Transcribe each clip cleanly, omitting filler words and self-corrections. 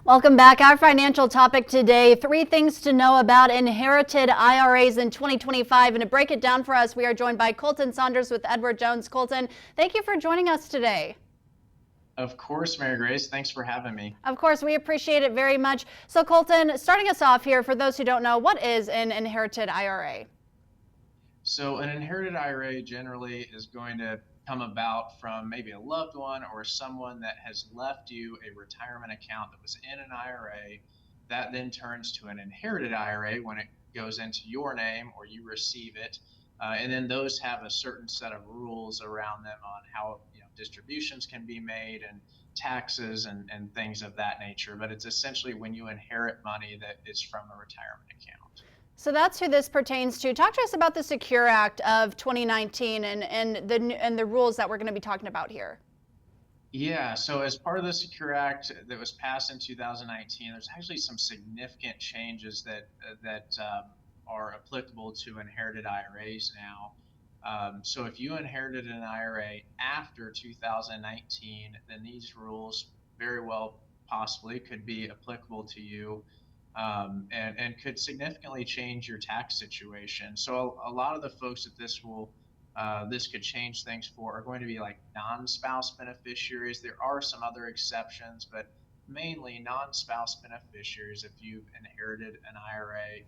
Welcome back. Our financial topic today, 3 things to know about inherited IRAs in 2025. And to break it down for us, we are joined by Colton Saunders with Edward Jones. Colton, thank you for joining us today. Of course, Mary Grace. Thanks for having me. Of course, we appreciate it very much. So Colton, starting us off here, for those who don't know, what is an inherited IRA? So an inherited IRA generally is going to come about from maybe a loved one or someone that has left you a retirement account that was in an IRA that then turns to an inherited IRA when it goes into your name or you receive it. And then those have a certain set of rules around them on how distributions can be made and taxes and things of that nature. But it's essentially when you inherit money that is from a retirement account. So that's who this pertains to. Talk to us about the Secure Act of 2019 and the rules that we're going to be talking about here. Yeah, so as part of the Secure Act that was passed in 2019, there's actually some significant changes that are applicable to inherited IRAs now. So if you inherited an IRA after 2019, then these rules very well possibly could be applicable to you, and could significantly change your tax situation. So a lot of the folks that this could change things for are going to be like non-spouse beneficiaries. There are some other exceptions, but mainly non-spouse beneficiaries. If you've inherited an IRA,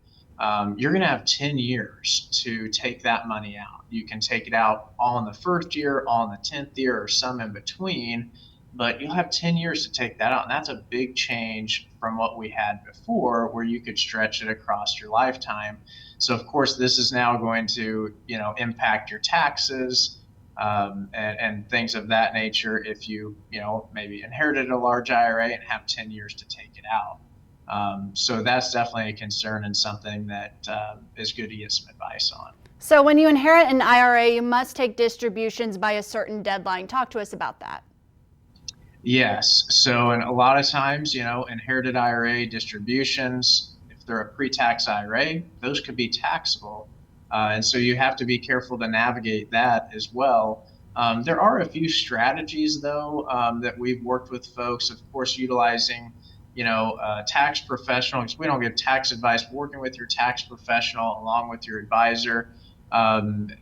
you're going to have 10 years to take that money out. You can take it out all in the first year, all in the 10th year, or some in between, but you'll have 10 years to take that out. And that's a big change from what we had before, where you could stretch it across your lifetime. So of course, this is now going to, impact your taxes, and things of that nature if you, maybe inherited a large IRA and have 10 years to take it out. So that's definitely a concern and something that is good to get some advice on. So when you inherit an IRA, you must take distributions by a certain deadline. Talk to us about that. Yes. So, and a lot of times, inherited IRA distributions, if they're a pre-tax IRA, those could be taxable. And so you have to be careful to navigate that as well. There are a few strategies, though, that we've worked with folks, of course, utilizing, tax professionals. We don't give tax advice. Working with your tax professional along with your advisor can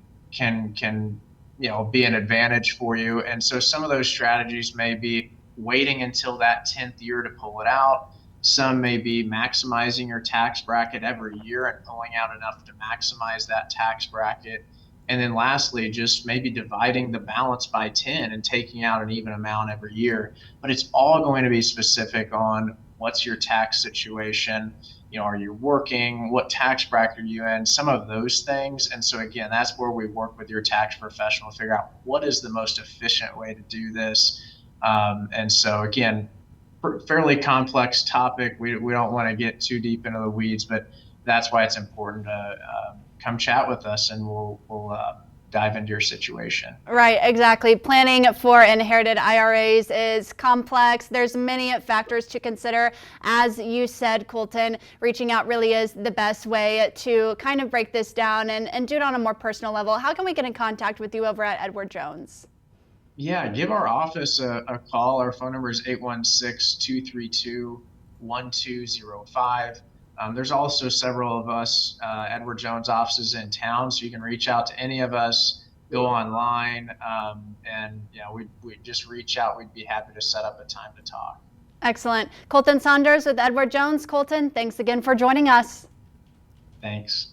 be an advantage for you. And so some of those strategies may be waiting until that 10th year to pull it out. Some may be maximizing your tax bracket every year and pulling out enough to maximize that tax bracket. And then lastly, just maybe dividing the balance by 10 and taking out an even amount every year. But it's all going to be specific on what's your tax situation. Are you working? What tax bracket are you in? Some of those things. And so again, that's where we work with your tax professional to figure out what is the most efficient way to do this. And so again, fairly complex topic. We don't want to get too deep into the weeds, but that's why it's important to come chat with us, and we'll dive into your situation. Right, exactly. Planning for inherited IRAs is complex. There's many factors to consider. As you said, Colton, reaching out really is the best way to kind of break this down and do it on a more personal level. How can we get in contact with you over at Edward Jones? Yeah, give our office a call. Our phone number is 816-232-1205. There's also several of us, Edward Jones offices in town, so you can reach out to any of us, go online, and we just reach out. We'd be happy to set up a time to talk. Excellent. Colton Saunders with Edward Jones. Colton, thanks again for joining us. Thanks.